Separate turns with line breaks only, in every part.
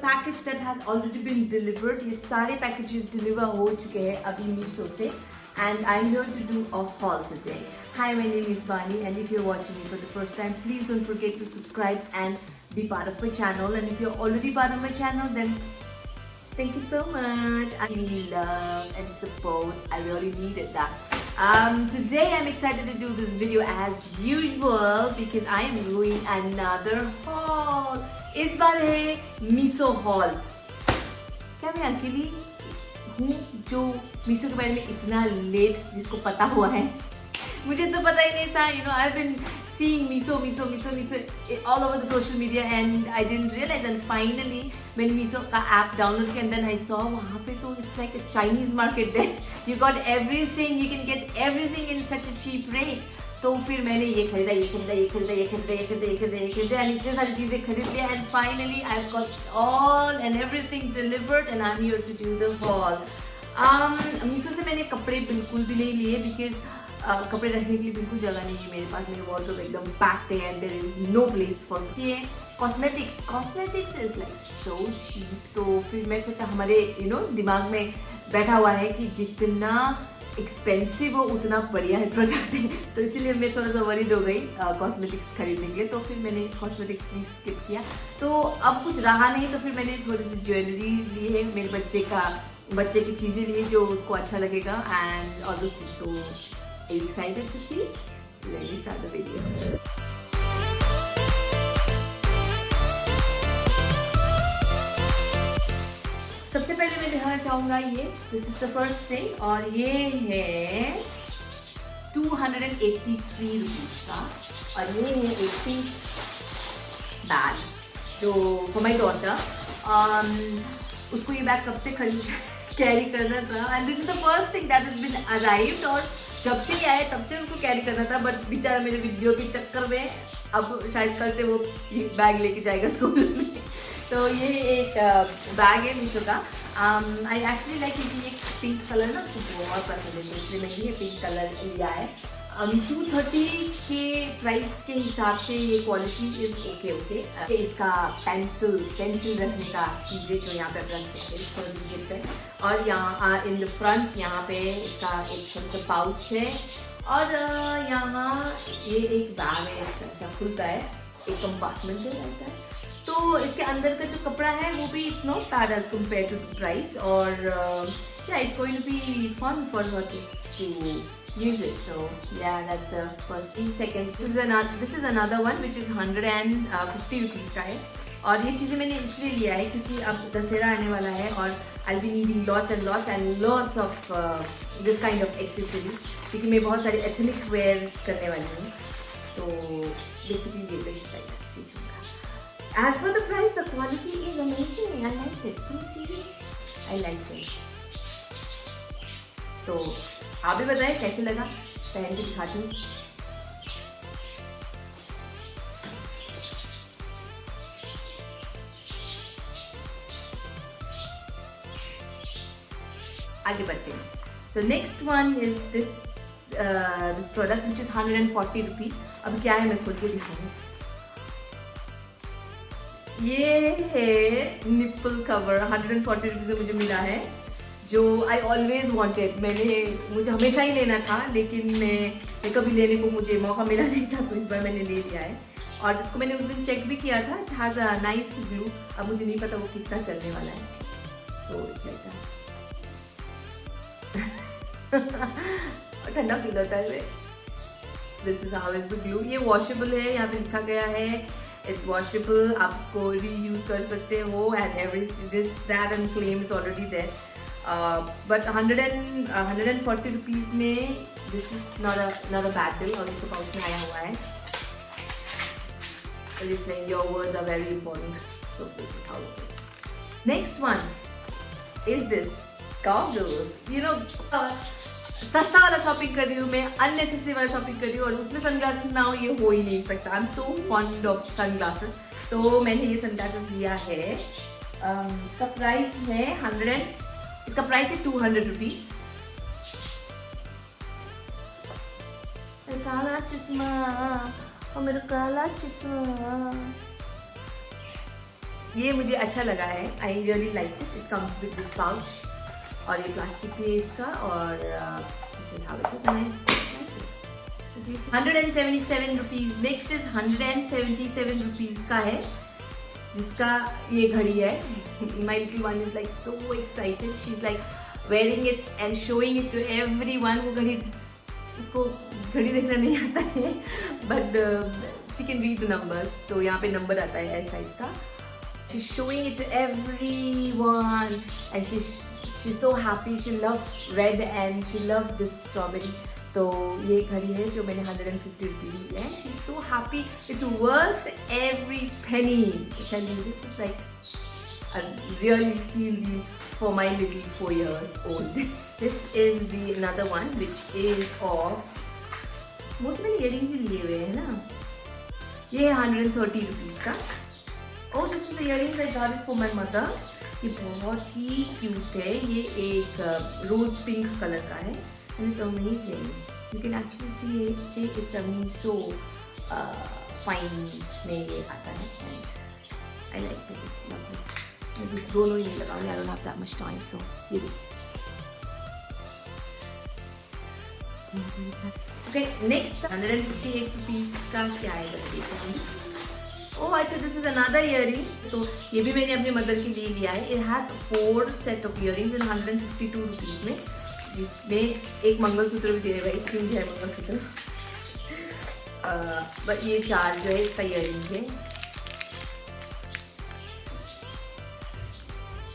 package that has already been delivered. ये सारे packages deliver हो चुके हैं अभी मीशो से, and I'm here to do a haul today. Hi, my name is Bani, and if you're watching me for the first time, please don't forget to subscribe and be part of my channel. And if you're already part of my channel, then thank you so much. I need love and support. I really needed that. Today I'm excited to do this video as usual because I am doing another haul. इस बार है Meesho haul. क्या मैं अकेली हूँ जो मीशो के बारे में इतना लेट जिसको पता हुआ है? मुझे तो पता ही नहीं था. You know, I've been seeing Miso all over the social media, and I didn't realize. And finally, when Miso का app download किया, and then I saw वहाँ पे तो it's like a Chinese market there. You got everything, you can get everything in such a cheap rate. तो फिर मैंने ये खरीदा, and इतने सारी चीजें खरीद लिया, and finally I've got all and everything delivered, and I'm here to do the haul. Miso से मैंने कपड़े बिल्कुल भी नहीं लिए because कपड़े रखने के लिए बिल्कुल जगह नहीं है मेरे पास. मेरे वॉर्डरोब एकदम पैक्ड है and there is no place for ये cosmetics is like so cheap. तो फिर मैं सोचा हमारे दिमाग में बैठा हुआ है कि जितना एक्सपेंसिव हो उतना बढ़िया है प्रोडक्ट है. तो इसीलिए मैं थोड़ा सा वरीड हो गई कॉस्मेटिक्स खरीदने के लिए. तो फिर मैंने कॉस्मेटिक्स भी स्किप किया. तो अब कुछ रहा नहीं, तो फिर मैंने थोड़ी सी ज्वेलरीज ली है, मेरे बच्चे की चीज़ें ली जो उसको अच्छा लगेगा. And all this. तो are you excited to see? Let me start the video. सबसे पहले मैं दिखाना चाहूँगा ये this is the first thing, और ये है 283 रुपीज़ का, और ये है एक पिंक बैग जो फॉर माई डॉटर. उसको ये बैग कब से कैरी करना था, and this is the first thing that has been arrived. और जब से ये आए तब से उसको कैरी करना था, बट बेचारा मेरे वीडियो के चक्कर में अब शायद कल से वो बैग लेके जाएगा स्कूल में. तो ये एक बैग है मीशो का. आई एक्चुअली लाइक ये पिंक कलर ना मुझे बहुत पसंद है, तो इसलिए मैंने ये पिंक कलर लिया है. 230 के प्राइस के हिसाब से ये क्वालिटी इज ओके. इसका पेंसिल रखने का चीज़ें जो यहाँ पे रख सकते हैं. और यहाँ इन द फ्रंट यहाँ पे इसका एक छोटा सा पाउच है, और यहाँ ये एक बैग है, इसका ऐसा खुलता है, एक कंपार्टमेंट है रहता है. तो इसके अंदर का जो कपड़ा है वो भी it's not bad as compare to the price. और yeah, it's going to be fun for her to use it. So yeah, that's the first thing. Second, this is another one which is 150 rupees का है. और ये चीज़ें मैंने इसलिए लिया है क्योंकि अब दशहरा आने वाला है, और I'll be needing lots of this kind of accessories, क्योंकि मैं बहुत सारी ethnic wear करने वाली हूँ. तो basically ये this is like that. As for the price, the quality is amazing. I like it. Can you see it? I like it. तो आप भी बताएं कैसे लगा, पहन के दिखाती हूँ. आगे बढ़ते हैं. तो next one is this product which is 140 rupees. अब क्या है मैं खोल के दिखाऊंगी. ये है निप्पल कवर. 140 रुपीज में मुझे मिला है, जो आई ऑलवेज वॉन्टेड. मुझे हमेशा ही लेना था, लेकिन मैं कभी लेने को मुझे मौका मिला नहीं था, तो इस बार मैंने ले लिया है. और इसको मैंने उस दिन चेक भी किया था. It has a nice glue. अब मुझे नहीं पता वो कितना चलने वाला है. तो ठंडा फील होता है. This is how is the glue. ये वॉशेबल है, यहाँ पे लिखा गया है इट्स वॉशेबल. आप इसको रीयूज कर सकते हो, and every this that and claim is already there. But 140 rupees में this is not a bad deal. और इस पाउच में आया हुआ है जिसमें your words are very important. So this is how it is. Next one is this goggles. You know, सस्ता वाला शॉपिंग कर रही हूँ मैं, अननेसेसरी वाला शॉपिंग कर रही हूँ, और उसमें सनग्लासेस ना हो ये हो ही नहीं सकता. I am so fond of sunglasses. तो मैंने ये सनग्लासेस लिया है. इसका प्राइस है 200 रुपीज. काला चश्मा, और मेरा काला चश्मा. ये मुझे अच्छा लगा है, I really like it. It comes with this pouch और ये प्लास्टिक भी है इसका और this is how it is and 177 rupees. Next is 177 rupees का है जिसका ये घड़ी है। My little one is like so excited, she is like wearing it and showing it to everyone. वो घड़ी, इसको घड़ी देखना नहीं आता है but she can read the number, तो यहाँ पे नंबर आता है एस साइज का। She is showing it to everyone and she is so happy. She love red and she love this strawberry. तो ये घड़ी है जो मैंने 150 रुपीज ली है। She is so happy, it's worth every penny. Tell you this is like a really steal deal for my little 4 years old. This is the another one which is of, most मैंने earrings ही लिए हुए हैं ना। ये 130 rupees का। Oh, this is the earrings I got it for my mother. ये बहुत ही cute है। ये एक रोज पिंक कलर का है and it's amazing. You can actually see it's a miso fine में ये आता है and I like it. It's lovely. मैं दोनों ही नहीं लगाऊंगी, I don't have that much time, so ये भी। Okay, next 158 रुपीज का क्या है? Oh, अच्छा, this is another earring. तो ये भी मैंने अपनी मदर के लिए लिया है। It has 4 set of earrings in 152 rupees में, जिसमें एक मंगलसूत्र भी दिया है भाई, 3 है मंगलसूत्र। बट ये 4 जो है इसका earring है।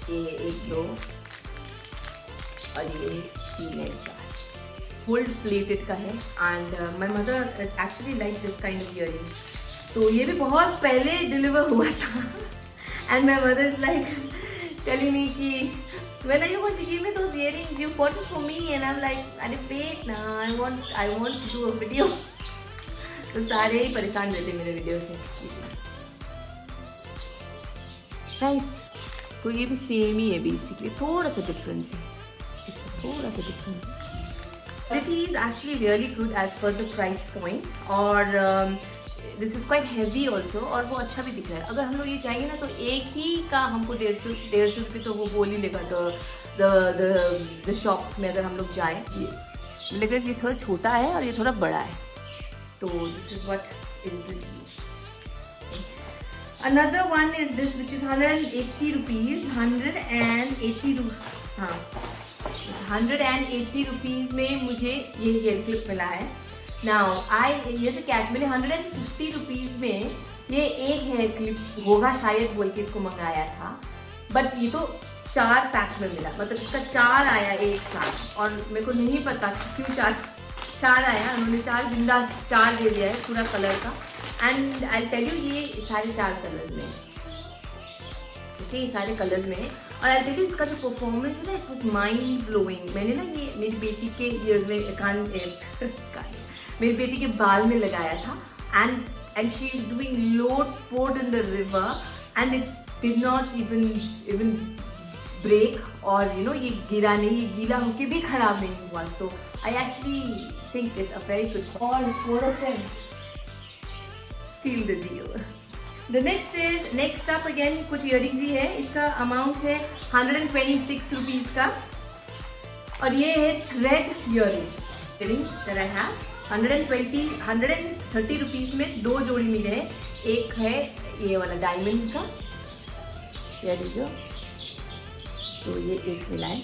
ये 1 2 और ये 3 है 4। गोल्ड प्लेटेड का है and my mother actually like this kind of earrings. तो ये भी बहुत पहले डिलीवर हुआ था and my mother is like telling me कि when are you going to give me those earrings? You bought it for me and I'm like, अरे wait ना, I want to do a video. तो सारे ही परेशान रहते मेरे video से। Nice. तो ये भी सेम ही है बेसिकली, थोड़ा सा डिफरेंस है, थोड़ा सा डिफरेंस है। Quality is actually really good as per the price point और this is quite heavy also और वो अच्छा भी दिख रहा है। अगर हम लोग ये चाहेंगे ना तो एक ही का हमको 150 रुपये तो वो बोल ही लेगा द शॉप में अगर हम लोग जाएँ। लेकिन ये थोड़ा छोटा है और ये थोड़ा बड़ा है, तो this is what is Another one is this which is 180 rupees. 180 rupees में मुझे ये हेयर क्लिप मिला है। नाउ ये से कैश मैंने 150 रुपीज़ में ये एक हेयर क्लिप होगा शायद बोल के इसको मंगाया था, बट ये तो 4 पैक्स में मिला, मतलब इसका 4 आया एक साथ और मेरे को नहीं पता क्यों 4 आया। उन्होंने 4 बिंदा 4 दे दिया है पूरा कलर का एंड आई टेल यू ये सारे 4 कलर्स में, ओके, सारे कलर्स में। और आई टेल यू इसका जो परफॉर्मेंस है ना, इट वाज माइंड ब्लोइंग। मैंने ना ये मेरी बेटी के ईयर्स में मेरी बेटी के बाल में लगाया था and she is doing load poured in the river and it did not even break और यू नो ये गिरा नहीं, ये गीला होके भी खराब नहीं हुआ। So I actually think it's a very good और four of them steal the deal. The next up again कुछ earrings ही है। इसका अमाउंट है 126 रुपीज़ का और ये है thread earrings that I have। 130 rupees में 2 जोड़ी मिले हैं। एक है ये वाला डायमंड का, ये देखो, तो ये एक मिला है।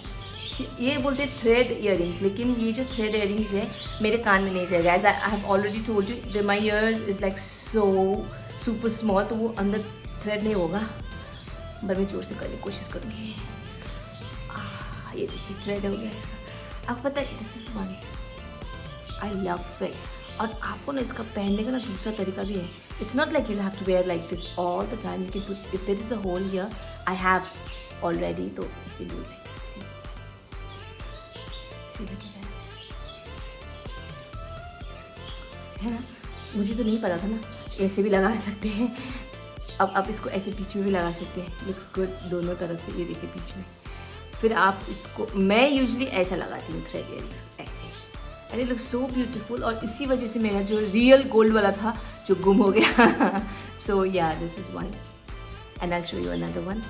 ये बोलते हैं थ्रेड इयरिंग्स, लेकिन ये जो थ्रेड इयरिंग्स है मेरे कान में नहीं जाएगा। As I have already told you my ears is like so super small, तो वो अंदर थ्रेड नहीं होगा, पर मैं जोर से करने की कोशिश करूँगी। ये देखिए थ्रेड हो गया इसका। आपको पता है this is one I love it. और आपको ना इसका पहनने का ना दूसरा तरीका भी है। It's not like you have to wear like this all the time. You can put if there is a hole here, I have already, तो यू डू इट है ना। मुझे तो नहीं पता था ना, ऐसे भी लगा सकते हैं। अब इसको ऐसे बीच में भी लगा सकते हैं, लुक्स गुड दोनों तरफ से। ये देखिए बीच में, फिर आप इसको, मैं यूजुअली ऐसा लगाती हूँ थ्रेड इयरिंग्स ऐसे, and it looks so beautiful. और इसी वजह से मेरा जो रियल गोल्ड वाला था जो गुम हो गया। सो या this is one and I'll show you another one.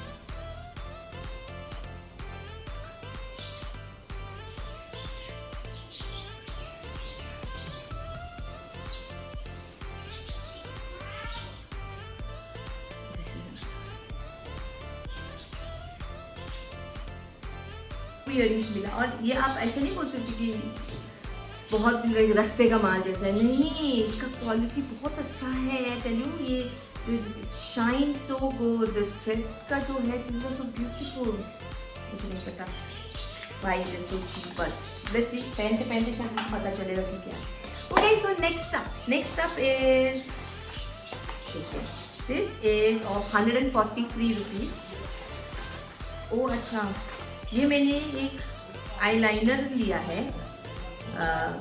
Earrings मिला और ये आप ऐसे नहीं बोल सकते कि बहुत रास्ते का माल जैसा है, नहीं, इसका क्वालिटी बहुत अच्छा है। टेल यू, ये शाइन सो गुड, थ्रेड का जो है दिस इज सो ब्यूटीफुल। मुझे नहीं पता why it is so cheap, but let's see, पहनते पहनते शायद पता चलेगा कि क्या। Okay, so next up is, this is of 143 rupees. ओ अच्छा, ये मैंने एक आईलाइनर लिया है,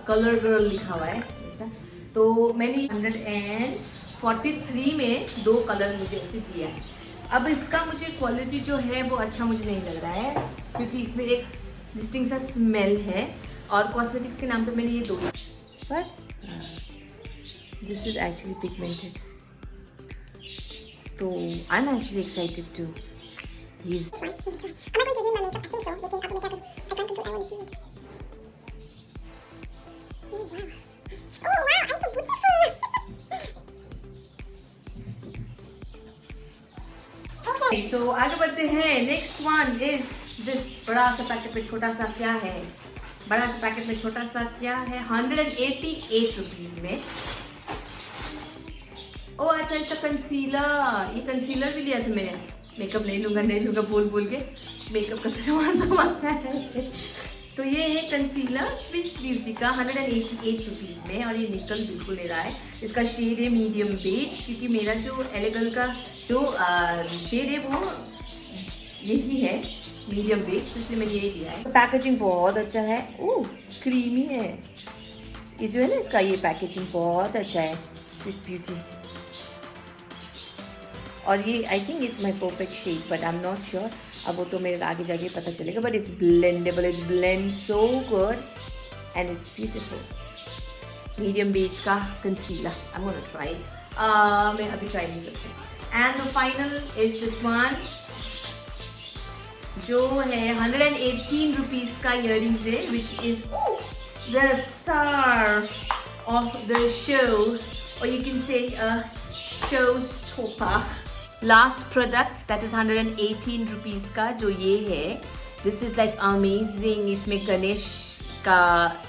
कलर गर्ल लिखा हुआ है ऐसा, तो मैंने 143 में 2 कलर मुझे ऐसे दिया है। अब इसका मुझे क्वालिटी जो है वो अच्छा मुझे नहीं लग रहा है, क्योंकि इसमें एक डिस्टिंक्ट सा स्मेल है, और कॉस्मेटिक्स के नाम पे मैंने ये 2, but this is actually pigmented, तो I am actually excited to use this. I'm not going to do my makeup, I think so, लेकिन अब मैं क्या करूं? I can't control, I want to see it. Oh wow, I'm so beautiful. Okay, so आगे बढ़ते हैं। Next one is this, बड़ा सा पैकेट में छोटा सा क्या है, बड़ा सा पैकेट में छोटा सा क्या है, 188 रुपीज में। ओ अच्छा, इसका कंसीलर, ये कंसीलर भी लिया था मैंने। मेकअप नहीं लूँगा बोल के मेकअप का सामान तो मांगा है। तो ये है कंसीलर स्विस ब्यूटी का 188 रुपीज़ में, और ये निकल बिल्कुल नहीं रहा है। इसका शेड है मीडियम बेज, क्योंकि मेरा जो एलेगल का जो शेड है वो यही है, मीडियम बेज, इसलिए मैंने यही लिया है। पैकेजिंग बहुत अच्छा है, ओह क्रीमी है ये जो है ना, इसका ये पैकेजिंग बहुत अच्छा है स्विस ब्यूटी। और ये I think it's my perfect shade, but I am not sure, अब वो तो मेरे आगे जाके पता चलेगा। But it's blendable, it's blend so good and it's beautiful. Medium beige का concealer, I am gonna try, मैं अभी ट्राई नहीं कर सकती। And the final is this one, जो है 118 रुपीज़ का ईयरिंग्स है, which is the star of the show, और you can say show stopper. Last product that is 118 rupees का जो ये है, दिस इज लाइक अमेजिंग। इसमें गणेश का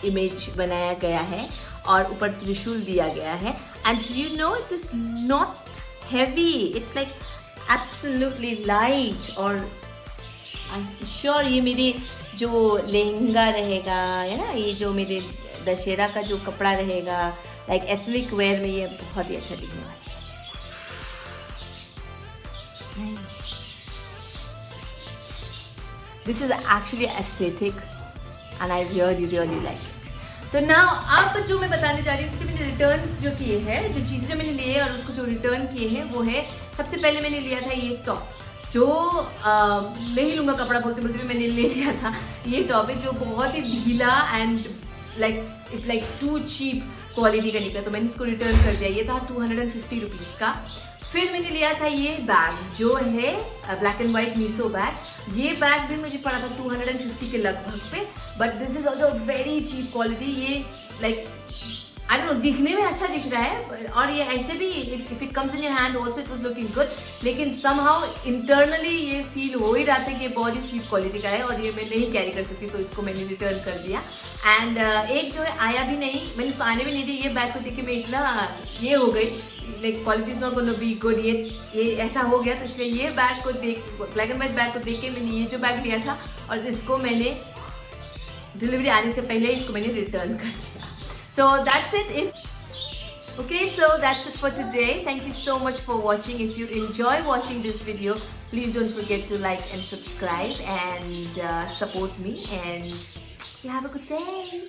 इमेज बनाया गया है और ऊपर त्रिशूल दिया गया है, and you know it is not heavy, it's like absolutely light. और आई एम श्योर ये मेरे जो लहंगा रहेगा, है ना, ये जो मेरे दशहरा का जो कपड़ा रहेगा, लाइक एथनिक वेयर में, ये बहुत ही अच्छा दिखने वाला है। This is actually aesthetic and I really like it. तो now अब जो मैं बताने जा रही हूँ, जो मैंने रिटर्न जो किए हैं, जो चीज़ें मैंने लिए और उसको जो रिटर्न किए हैं, वो है, सबसे पहले मैंने लिया था ये टॉप, जो ले ही लूँगा कपड़ा बोलते बोलते मैंने ले लिया था। ये टॉप है जो बहुत ही ढीला and it's like too cheap quality का निकला, तो मैंने इसको रिटर्न कर दिया। ये था 250 रुपीज़ का। फिर मैंने लिया था ये बैग, जो है black and white Meesho bag. ये बैग भी मुझे पड़ा था 250 के लगभग पे, but this is also very cheap quality. ये लाइक आई डोंट नो, दिखने में अच्छा दिख रहा है, और ये ऐसे भी if it comes in your hand also it was looking good, लेकिन समहाउ इंटरनली ये फील हो ही रहा था कि ये बहुत ही चीप क्वालिटी का है और ये मैं नहीं कैरी कर सकती, तो इसको मैंने रिटर्न कर दिया। एंड एक जो है आया भी नहीं, मैंने उसको आने भी नहीं दी। ये बैग को देख के मैं इतना ये हो गई, like quality is not gonna be good, ये ऐसा हो गया। तो इसलिए ये बैग को देख, ब्लैक एंड वाइट बैग को देख के मैंने ये जो बैग लिया था, और इसको मैंने डिलीवरी आने से पहले इसको मैंने रिटर्न कर दिया। So that's it. Okay, so that's it for today. Thank you so much for watching. If you enjoy watching this video, please don't forget to like and subscribe and support me. And you have a good day.